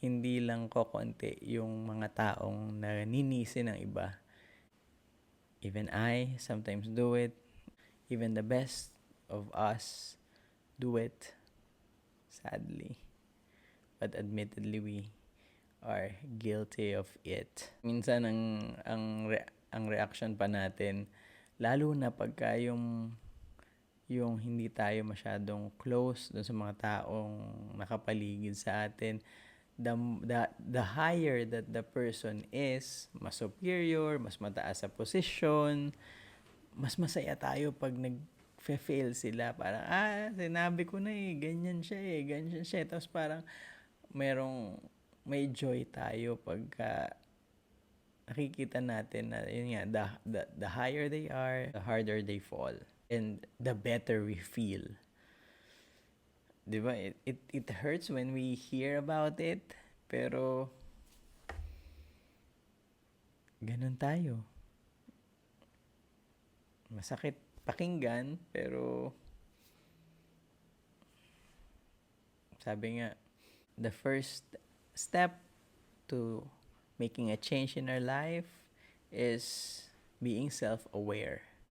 hindi lang kokonti yung mga taong naninisi ng iba. Even I sometimes do it. Even the best of us do it, sadly. But admittedly, we are guilty of it. Minsan ang reaction pa natin, lalo na pagka yung hindi tayo masyadong close dun sa mga taong nakapaligid sa atin, the higher that the person is, mas superior, mas mataas sa posisyon, mas masaya tayo pag nag-fail sila. Parang, sinabi ko na ganyan siya. Tapos parang may joy tayo pagka nakikita natin na yun nga, the higher they are, the harder they fall. And the better we feel. Diba? It hurts when we hear about it, pero ganun tayo. Masakit pakinggan, pero sabi nga, the first step to making a change in our life is being self-aware.